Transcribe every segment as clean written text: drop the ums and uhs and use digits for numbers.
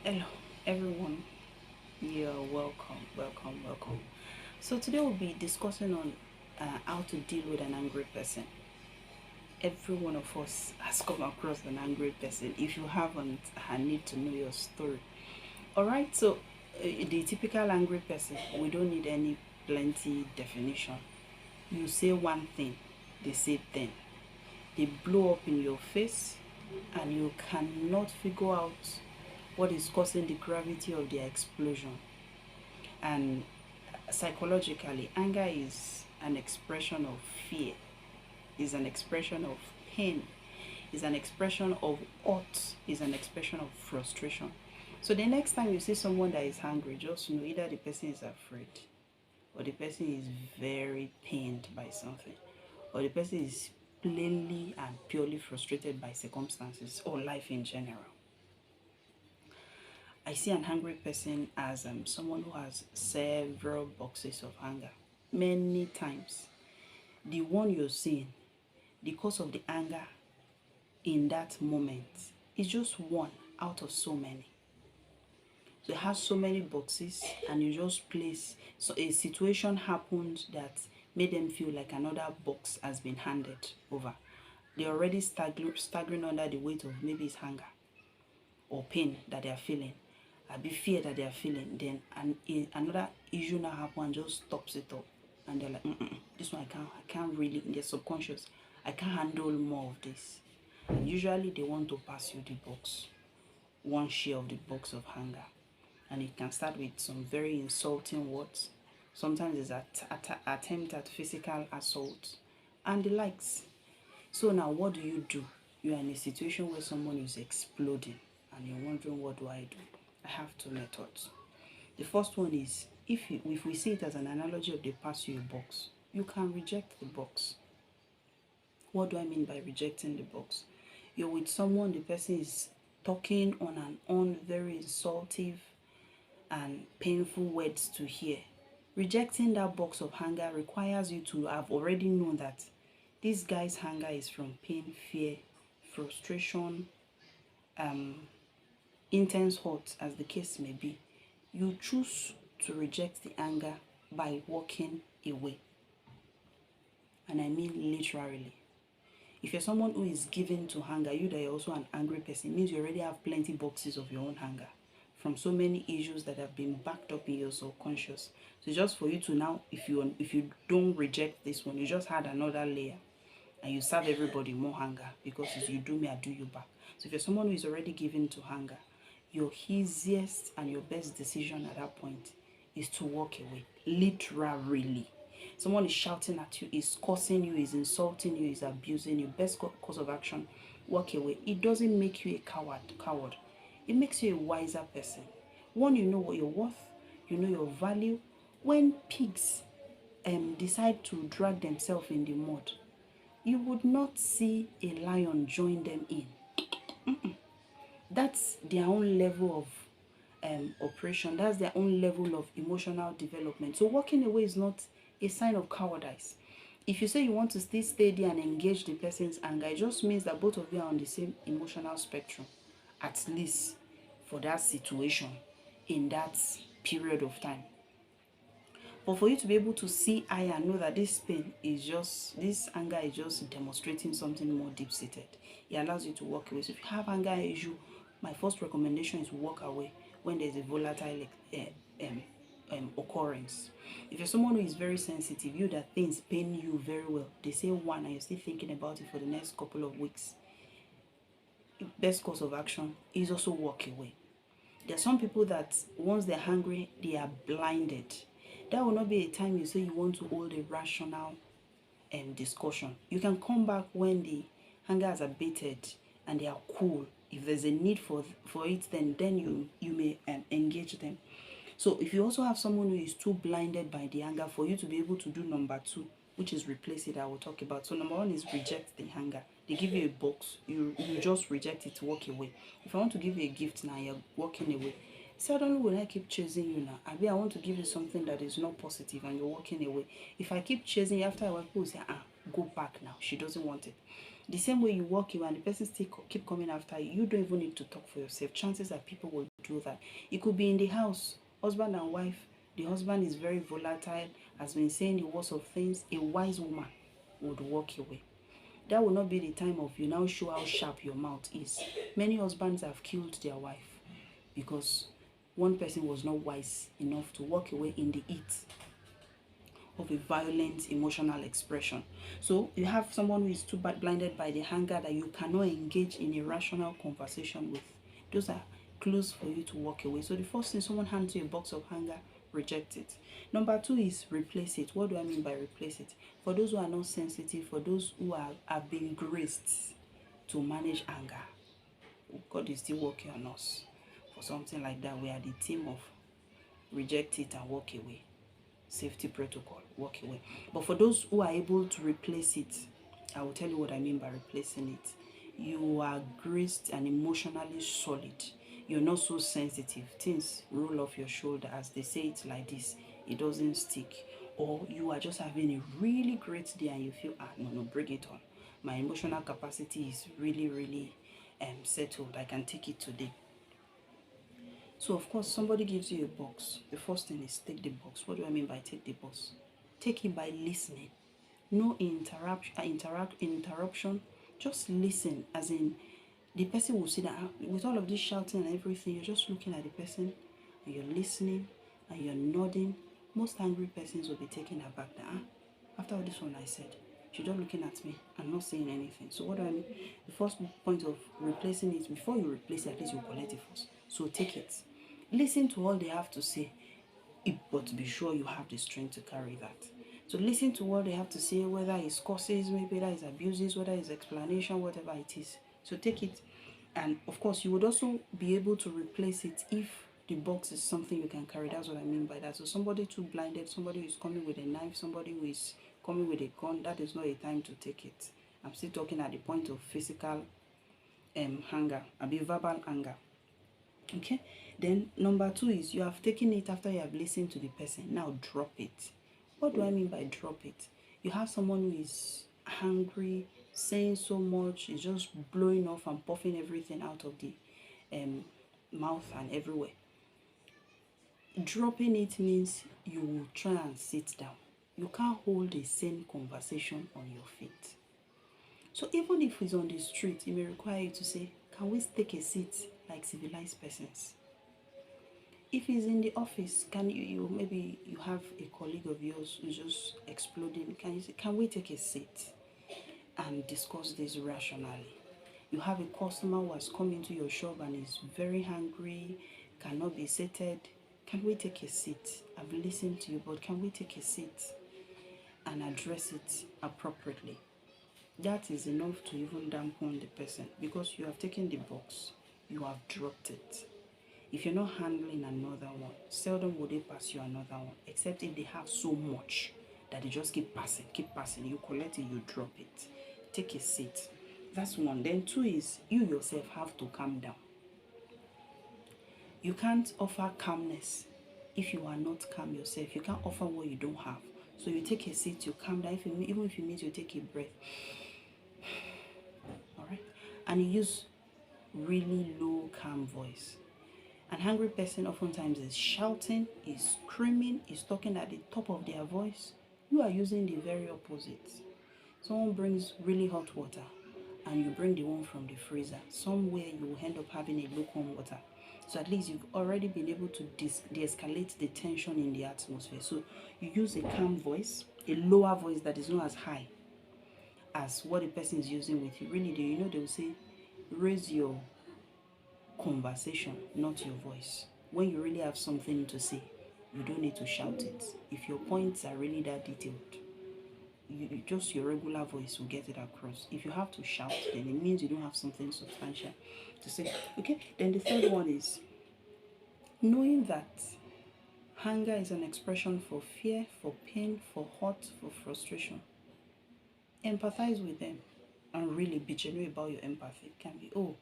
Hello, everyone. You're welcome. So today we'll be discussing on how to deal with an angry person. Every one of us has come across an angry person. If you haven't, I need to know your story. All right. So the typical angry person, we don't need any plenty definition. You say one thing, they say ten. They blow up in your face, and you cannot figure out what is causing the gravity of their explosion. And psychologically, anger is an expression of fear, is an expression of pain, is an expression of hurt, is an expression of frustration. So the next time you see someone that is angry, just know either the person is afraid, or the person is very pained by something, or the person is plainly and purely frustrated by circumstances or life in general. I see an angry person as someone who has several boxes of anger. Many times, the one you're seeing, the cause of the anger in that moment is just one out of so many. So it has so many boxes, and you just place. So a situation happened that made them feel like another box has been handed over. They're already staggering under the weight of maybe it's anger or pain that they are feeling, be fear that they are feeling, then another issue now happen and just stops it up, and they're like, this one I can't really, in their subconscious, I can't handle more of this. And usually they want to pass you the box, one share of the box of anger, and it can start with some very insulting words. Sometimes it's attempt at physical assault and the likes. So now what do? You are in a situation where someone is exploding, and you're wondering, what do I do? I have two methods. The first one is, if we see it as an analogy of the pass you a box, you can reject the box. What do I mean by rejecting the box? You're with someone, the person is talking on and on, very insultive and painful words to hear. Rejecting that box of anger requires you to have already known that this guy's anger is from pain, fear, frustration, intense hurt, as the case may be. You choose to reject the anger by walking away. And I mean literally. If you're someone who is given to anger, you that are also an angry person, means you already have plenty boxes of your own anger from so many issues that have been backed up in your subconscious. So just for you to now, if you don't reject this one, you just add another layer, and you serve everybody more anger, because it's you do me, I do you back. So if you're someone who is already given to anger, your easiest and your best decision at that point is to walk away. Literally. Someone is shouting at you, is cursing you, is insulting you, is abusing you. Best course of action, walk away. It doesn't make you a coward. It makes you a wiser person. One, you know what you're worth, you know your value. When pigs decide to drag themselves in the mud, you would not see a lion join them in. That's their own level of operation. That's their own level of emotional development. So walking away is not a sign of cowardice. If you say you want to stay steady and engage the person's anger, it just means that both of you are on the same emotional spectrum, at least for that situation in that period of time. But for you to be able to see I and know that this pain is just, this anger is just demonstrating something more deep seated, it allows you to walk away. So if you have anger issue, my first recommendation is walk away when there's a volatile occurrence. If you're someone who is very sensitive, you that things pain you very well, they say one and you're still thinking about it for the next couple of weeks, best course of action is also walk away. There are some people that once they're hungry, they are blinded. That will not be a time you say you want to hold a rational discussion. You can come back when the hunger has abated and they are cool. If there's a need for it, then you may engage them. So if you also have someone who is too blinded by the anger for you to be able to do number two, which is replace it, I will talk about. So number one is reject the anger. They give you a box, you just reject it, walk away. If I want to give you a gift now, you're walking away. Suddenly will I keep chasing you now? I want to give you something that is not positive and you're walking away. If I keep chasing you, after a while, people will say, go back now. She doesn't want it. The same way you walk away and the person still keep coming after you, you don't even need to talk for yourself. Chances are people will do that. It could be in the house, husband and wife. The husband is very volatile, has been saying the worst of things. A wise woman would walk away. That will not be the time of you now show how sharp your mouth is. Many husbands have killed their wife because one person was not wise enough to walk away in the heat of a violent emotional expression. So you have someone who is too blinded by the anger that you cannot engage in a rational conversation with. Those are clues for you to walk away. So the first thing, someone hands you a box of anger, reject it. Number two is replace it. What do I mean by replace it? For those who are not sensitive, for those who have been graced to manage anger, God is still working on us. For something like that, we are the team of reject it and walk away. Safety protocol, walk away. But for those who are able to replace it, I will tell you what I mean by replacing it. You are graced and emotionally solid. You're not so sensitive. Things roll off your shoulder, as they say it like this. It doesn't stick. Or you are just having a really great day and you feel, no, bring it on. My emotional capacity is really settled. I can take it today. So of course, somebody gives you a box. The first thing is take the box. What do I mean by take the box? Take it by listening. No interruption. Just listen, as in the person will see that with all of this shouting and everything, you're just looking at the person and you're listening and you're nodding. Most angry persons will be taken aback that after all this one I said, you're just looking at me and not saying anything. So what do I mean? The first point of replacing it, before you replace it, at least you collect it first. So take it. Listen to all they have to say, but be sure you have the strength to carry that. So listen to what they have to say, whether it's curses, maybe that is abuses, whether it's explanation, whatever it is. So take it. And of course, you would also be able to replace it if the box is something you can carry. That's what I mean by that. So somebody too blinded, somebody who is coming with a knife, somebody who is coming with a gun, that is not a time to take it. I'm still talking at the point of physical anger, verbal anger. Okay, then number two is you have taken it after you have listened to the person. Now drop it. What do I mean by drop it? You have someone who is angry, saying so much, is just blowing off and puffing everything out of the mouth and everywhere. Dropping it means you will try and sit down. You can't hold a sane conversation on your feet. So even if it's on the street, it may require you to say, can we take a seat like civilized persons? If it's in the office, can you maybe you have a colleague of yours who's just exploding, can you say, can we take a seat and discuss this rationally? You have a customer who has come into your shop and is very hungry, cannot be seated. Can we take a seat? I've listened to you, but can we take a seat and address it appropriately? That is enough to even dampen the person, because you have taken the box, you have dropped it. If you're not handling another one, seldom will they pass you another one, except if they have so much that they just keep passing. You collect it, you drop it. Take a seat. That's one. Then two is you yourself have to calm down. You can't offer calmness if you are not calm yourself. You can't offer what you don't have. So you take a seat, you calm down. Even if you need to take a breath. All right? And you use really low, calm voice. An angry person oftentimes is shouting, is screaming, is talking at the top of their voice. You are using the very opposite. Someone brings really hot water and you bring the one from the freezer. Somewhere you will end up having a lukewarm water. So at least you've already been able to de-escalate the tension in the atmosphere. So you use a calm voice, a lower voice that is not as high as what the person is using with you. Really, do you know they will say, raise your conversation, not your voice. When you really have something to say, you don't need to shout it. If your points are really that detailed, just your regular voice will get it across. If you have to shout, then it means you don't have something substantial to say. Okay, then the third one is knowing that anger is an expression for fear, for pain, for hurt, for frustration. Empathize with them and really be genuine about your empathy. It can be, oh,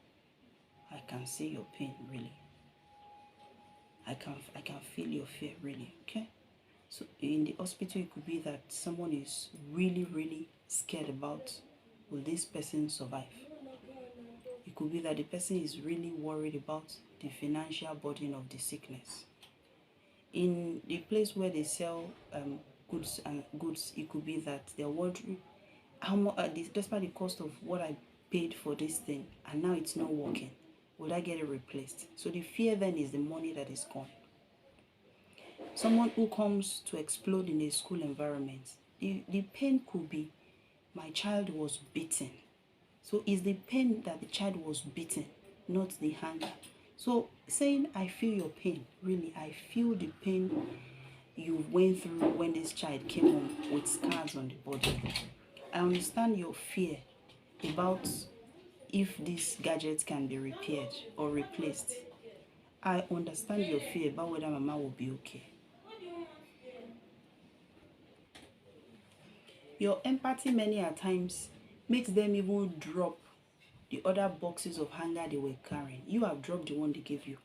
I can see your pain, really. I can feel your fear, really. Okay? So in the hospital, it could be that someone is really, really scared about, will this person survive? It could be that the person is really worried about the financial burden of the sickness. In the place where they sell goods, it could be that they're wondering how much, despite the cost of what I paid for this thing, and now it's not working. Will I get it replaced? So the fear then is the money that is gone. Someone who comes to explode in a school environment, the pain could be, my child was beaten. So it's the pain that the child was beaten, not the hunger. So saying, I feel your pain, really, I feel the pain you went through when this child came home with scars on the body. I understand your fear about if this gadget can be repaired or replaced. I understand your fear about whether mama will be okay. Your empathy many a times makes them even drop the other boxes of hunger they were carrying. You have dropped the one they gave you.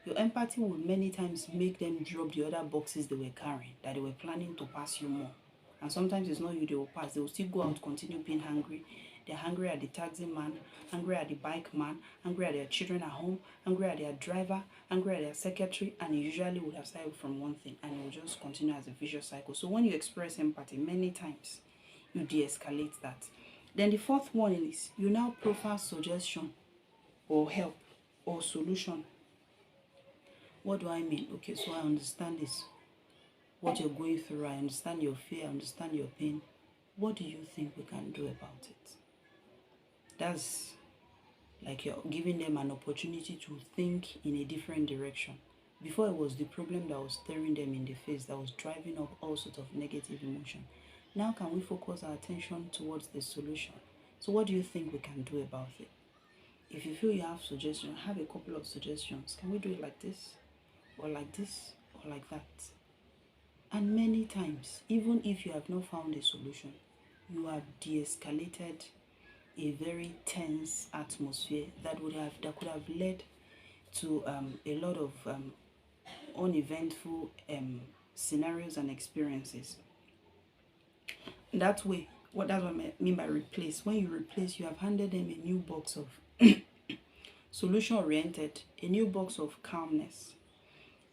Your empathy will many times make them drop the other boxes they were carrying, that they were planning to pass you more. And sometimes it's not you they will pass. They will still go out, continue being hungry. They're hungry at the taxi man, hungry at the bike man, hungry at their children at home, hungry at their driver, hungry at their secretary, and it usually would have started from one thing, and it will just continue as a vicious cycle. So when you express empathy many times, you de-escalate that. Then the fourth one is you now proffer suggestion or help or solution. What do I mean? Okay, so I understand this. What you're going through, I understand your fear, I understand your pain. What do you think we can do about it? That's like you're giving them an opportunity to think in a different direction. Before, it was the problem that was staring them in the face, that was driving up all sorts of negative emotion. Now can we focus our attention towards the solution? So what do you think we can do about it? If you feel you have suggestions, have a couple of suggestions. Can we do it like this? Or like this? Or like that? And many times, even if you have not found a solution, you have de-escalated a very tense atmosphere that could have led to a lot of uneventful scenarios and experiences. That way, that's what I mean by replace. When you replace, you have handed them a new box of solution-oriented, a new box of calmness,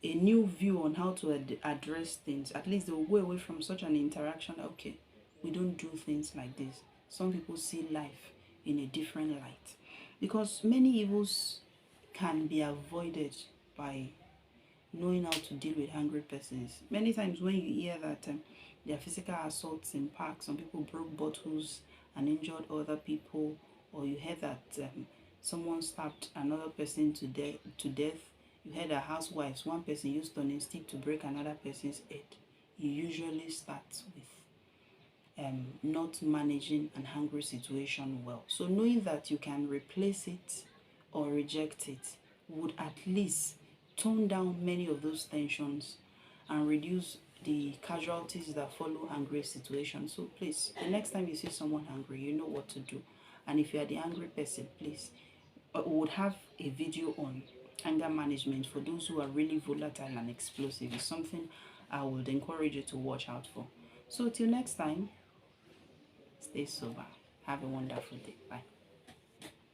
a new view on how to address things. At least they will go away from such an interaction. Okay, we don't do things like this. Some people see life in a different light, because many evils can be avoided by knowing how to deal with hungry persons. Many times when you hear that there are physical assaults in parks, some people broke bottles and injured other people, or you hear that someone stabbed another person to death. You heard that housewives, one person used turning stick to break another person's head. You usually start with not managing an hungry situation well. So knowing that you can replace it or reject it would at least tone down many of those tensions and reduce the casualties that follow angry situations. So please, the next time you see someone angry, you know what to do. And if you are the angry person, please, we would have a video on anger management for those who are really volatile and explosive. It's something I would encourage you to watch out for. So till next time, stay sober. Have a wonderful day. Bye.